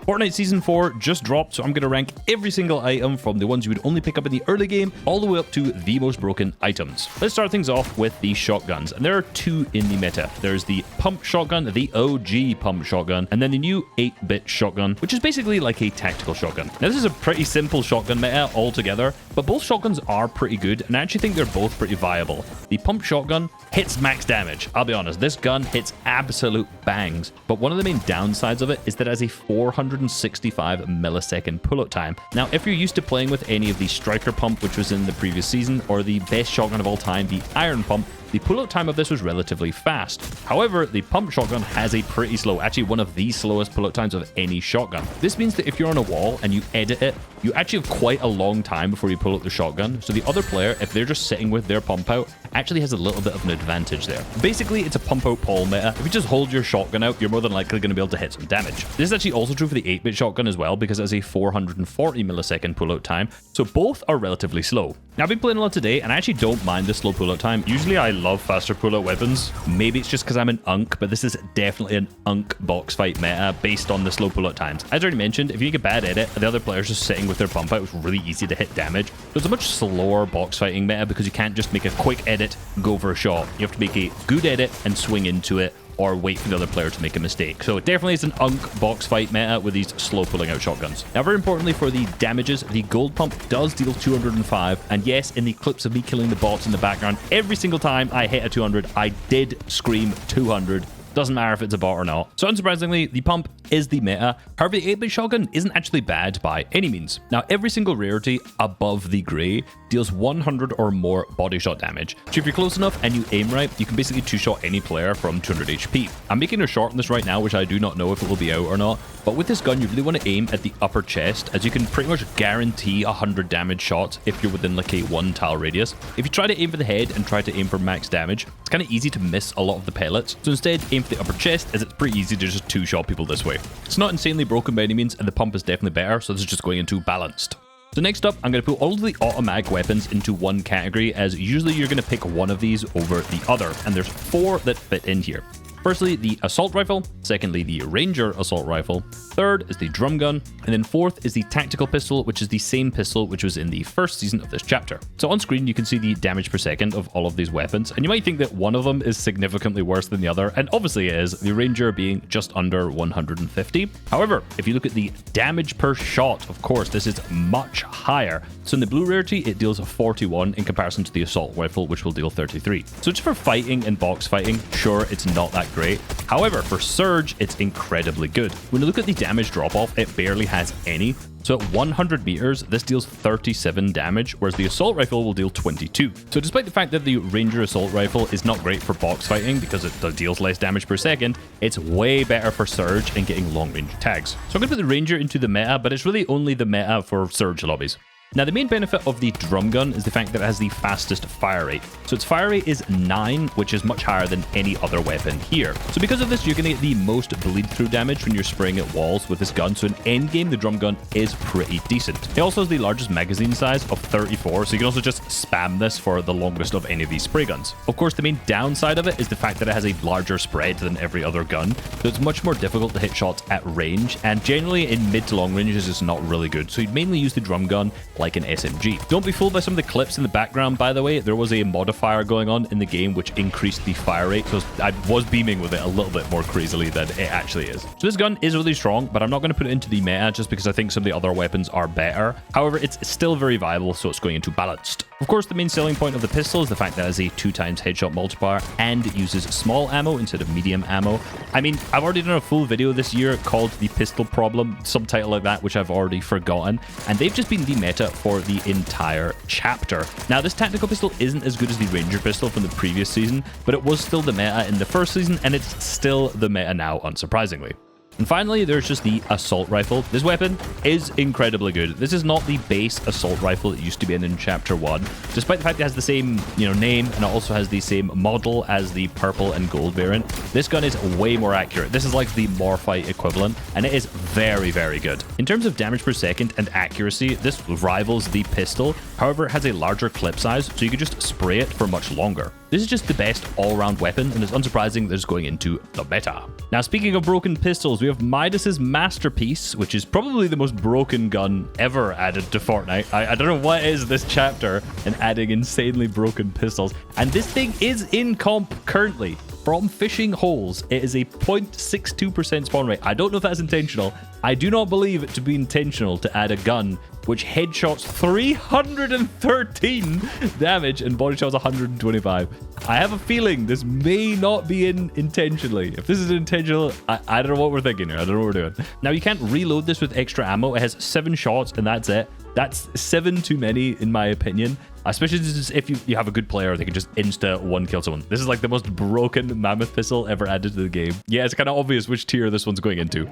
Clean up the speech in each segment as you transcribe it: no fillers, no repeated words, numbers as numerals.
Fortnite Season 4 just dropped, so I'm going to rank every single item from the ones you would only pick up in the early game all the way up to the most broken items. Let's start things off with the shotguns, and there are two in the meta. There's the pump shotgun, the OG pump shotgun, and then the new 8-bit shotgun, which is basically like a tactical shotgun. Now this is a pretty simple shotgun meta altogether, but both shotguns are pretty good, and I actually think they're both pretty viable. The pump shotgun hits max damage. I'll be honest, this gun hits absolute bangs, but one of the main downsides of it is that it has a 465 millisecond pullout time. Now, if you're used to playing with any of the striker pump, which was in the previous season, or the best shotgun of all time, the iron pump, the pullout time of this was relatively fast. However, the pump shotgun has a pretty slow, actually one of the slowest pullout times of any shotgun. This means that if you're on a wall and you edit it, you actually have quite a long time before you pull out the shotgun. So the other player, if they're just sitting with their pump out, actually has a little bit of an advantage there. Basically, it's a pump out Paul meta. If you just hold your shotgun out, you're more than likely going to be able to hit some damage. This is actually also true for the 8-bit shotgun as well, because it has a 440 millisecond pullout time. So both are relatively slow. Now, I've been playing a lot today, and I actually don't mind the slow pullout time. Usually, I love faster pullout weapons. Maybe it's just because I'm an unk, but this is definitely an unk box fight meta based on the slow pullout times. As I already mentioned, if you make a bad edit, the other player's just sitting with their pump out, it's really easy to hit damage. So it's a much slower box fighting meta because you can't just make a quick edit, go for a shot. You have to make a good edit and swing into it, or wait for the other player to make a mistake. So it definitely is an unk box fight meta with these slow pulling out shotguns. Now, very importantly for the damages, the gold pump does deal 205. And yes, in the clips of me killing the bots in the background, every single time I hit a 200, I did scream 200. Doesn't matter if it's a bot or not. So unsurprisingly, the pump is the meta. However, the 8-bit shotgun isn't actually bad by any means. Now, every single rarity above the grey deals 100 or more body shot damage. So if you're close enough and you aim right, you can basically two-shot any player from 200 HP. I'm making a short on this right now, which I do not know if it will be out or not. But with this gun, you really want to aim at the upper chest, as you can pretty much guarantee 100 damage shots if you're within like a 1 tile radius. If you try to aim for the head and try to aim for max damage, it's kind of easy to miss a lot of the pellets. So instead, aim for the upper chest, as it's pretty easy to just two-shot people this way. It's not insanely broken by any means, and the pump is definitely better, so this is just going into balanced. So next up, I'm going to put all of the automatic weapons into one category, as usually you're going to pick one of these over the other, and there's 4 that fit in here. Firstly, the assault rifle. Secondly, the ranger assault rifle. Third is the drum gun. And then fourth is the tactical pistol, which is the same pistol which was in the first season of this chapter. So on screen, you can see the damage per second of all of these weapons. And you might think that one of them is significantly worse than the other. And obviously it is, the ranger being just under 150. However, if you look at the damage per shot, of course, this is much higher. So in the blue rarity, it deals 41 in comparison to the assault rifle, which will deal 33. So just for fighting and box fighting, sure, it's not that great. However, for Surge, it's incredibly good. When you look at the damage drop-off, it barely has any. So at 100 meters, this deals 37 damage, whereas the assault rifle will deal 22. So despite the fact that the ranger assault rifle is not great for box fighting because it deals less damage per second, it's way better for Surge and getting long-range tags. So I'm going to put the ranger into the meta, but it's really only the meta for Surge lobbies. Now, the main benefit of the drum gun is the fact that it has the fastest fire rate. So its fire rate is 9, which is much higher than any other weapon here. So because of this, you're going to get the most bleed-through damage when you're spraying at walls with this gun. So in endgame, the drum gun is pretty decent. It also has the largest magazine size of 34, so you can also just spam this for the longest of any of these spray guns. Of course, the main downside of it is the fact that it has a larger spread than every other gun, so it's much more difficult to hit shots at range, and generally in mid to long ranges, it's not really good. So you'd mainly use the drum gun like an SMG. Don't be fooled by some of the clips in the background, by the way. There was a modifier going on in the game which increased the fire rate, so I was beaming with it a little bit more crazily than it actually is. So this gun is really strong, but I'm not going to put it into the meta just because I think some of the other weapons are better. However, it's still very viable, so it's going into balanced. Of course, the main selling point of the pistol is the fact that it has a 2x headshot multiplier and it uses small ammo instead of medium ammo. I mean, I've already done a full video this year called The Pistol Problem, subtitle like that, which I've already forgotten, and they've just been the meta for the entire chapter. Now, this tactical pistol isn't as good as the ranger pistol from the previous season, but it was still the meta in the first season, and it's still the meta now, unsurprisingly. And finally, there's just the assault rifle. This weapon is incredibly good. This is not the base assault rifle it used to be in chapter 1. Despite the fact it has the same, name, and it also has the same model as the purple and gold variant, this gun is way more accurate. This is like the Morphite equivalent, and it is very, very good. In terms of damage per second and accuracy, this rivals the pistol. However, it has a larger clip size, so you can just spray it for much longer. This is just the best all-round weapon, and it's unsurprising that it's going into the meta. Now, speaking of broken pistols, we have Midas's Masterpiece, which is probably the most broken gun ever added to Fortnite. I don't know what is this chapter and adding insanely broken pistols. And this thing is in comp currently. From fishing holes, it is a 0.62% spawn rate. I don't know if that's intentional. I do not believe it to be intentional to add a gun which headshots 313 damage and body shots 125. I have a feeling this may not be intentionally. If this is intentional, I don't know what we're thinking here. I don't know what we're doing. Now, you can't reload this with extra ammo. It has 7 shots and that's it. That's 7 too many, in my opinion. Especially if you have a good player, they can just insta one kill someone. This is like the most broken mammoth pistol ever added to the game. Yeah, it's kind of obvious which tier this one's going into.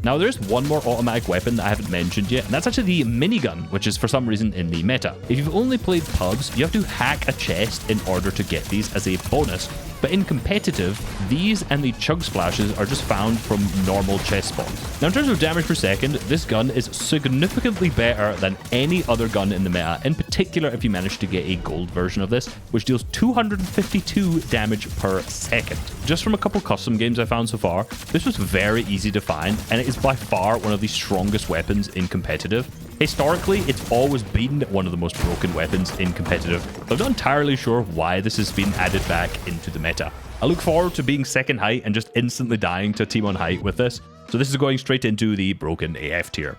Now, there's one more automatic weapon that I haven't mentioned yet, and that's actually the minigun, which is for some reason in the meta. If you've only played pubs, you have to hack a chest in order to get these as a bonus. But in competitive, these and the chug splashes are just found from normal chest spawns. Now, in terms of damage per second, this gun is significantly better than any other gun in the meta, in particular if you manage to get a gold version of this, which deals 252 damage per second. Just from a couple custom games I found so far, this was very easy to find, and it is by far one of the strongest weapons in competitive. Historically, it's always been one of the most broken weapons in competitive, but I'm not entirely sure why this has been added back into the meta. I look forward to being second height and just instantly dying to a team on height with this, so this is going straight into the broken AF tier.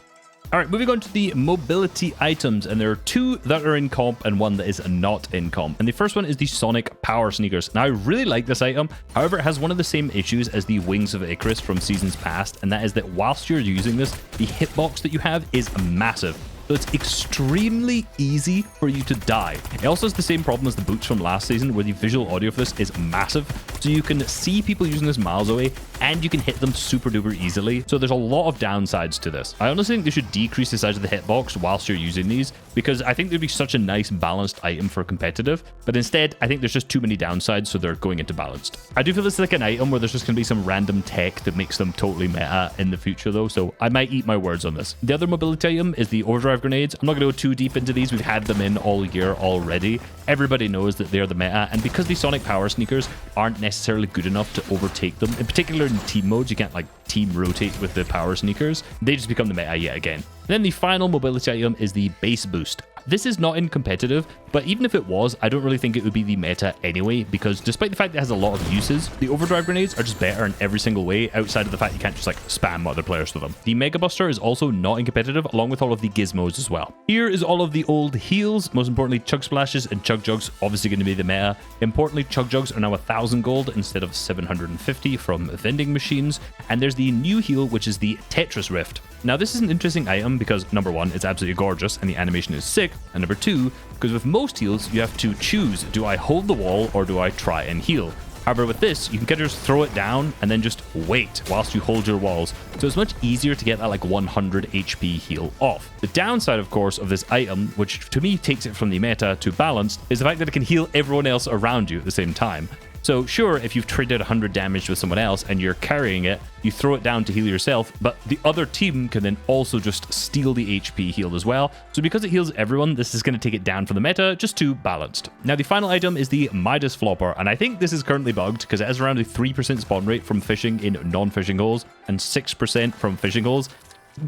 Alright, moving on to the mobility items, and there are 2 that are in comp and 1 that is not in comp. And the first one is the Sonic Power Sneakers. Now, I really like this item, however, it has one of the same issues as the Wings of Icarus from seasons past, and that is that whilst you're using this, the hitbox that you have is massive. So it's extremely easy for you to die. It also has the same problem as the boots from last season, where the visual audio for this is massive. So you can see people using this miles away, and you can hit them super duper easily. So there's a lot of downsides to this. I honestly think they should decrease the size of the hitbox whilst you're using these, because I think they'd be such a nice balanced item for competitive. But instead, I think there's just too many downsides, so they're going into balanced. I do feel this is like an item where there's just going to be some random tech that makes them totally meta in the future, though. So I might eat my words on this. The other mobility item is the overdrive grenades. I'm not going to go too deep into these. We've had them in all year already. Everybody knows that they're the meta, and because the Sonic Power Sneakers aren't necessarily good enough to overtake them, in particular in team modes, you can't like team rotate with the Power Sneakers. They just become the meta yet again. Then the final mobility item is the base boost. This is not in competitive, but even if it was, I don't really think it would be the meta anyway, because despite the fact that it has a lot of uses, the overdrive grenades are just better in every single way, outside of the fact you can't just like spam other players with them. The Mega Buster is also not in competitive, along with all of the gizmos as well. Here is all of the old heals, most importantly Chug Splashes and Chug Jugs, obviously going to be the meta. Importantly, Chug Jugs are now 1,000 gold instead of 750 from vending machines, and there's the new heal, which is the Tetris Rift. Now, this is an interesting item because, number 1, it's absolutely gorgeous and the animation is sick, and number 2, because with most heals, you have to choose, do I hold the wall or do I try and heal? However, with this, you can kind of just throw it down and then just wait whilst you hold your walls. So it's much easier to get that like 100 HP heal off. The downside, of course, of this item, which to me takes it from the meta to balanced, is the fact that it can heal everyone else around you at the same time. So sure, if you've traded 100 damage with someone else and you're carrying it, you throw it down to heal yourself, but the other team can then also just steal the HP healed as well. So because it heals everyone, this is going to take it down from the meta just to balanced. Now, the final item is the Midas Flopper, and I think this is currently bugged because it has around a 3% spawn rate from fishing in non-fishing holes and 6% from fishing holes.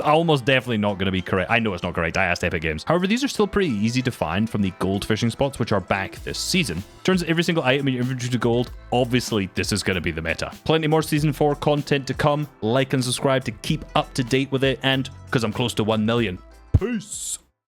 Almost definitely not going to be correct. I know it's not correct. I asked Epic Games. However, these are still pretty easy to find from the gold fishing spots, which are back this season. Turns out every single item in your inventory to gold, obviously this is going to be the meta. Plenty more Season 4 content to come. Like and subscribe to keep up to date with it, and because I'm close to 1 million. Peace!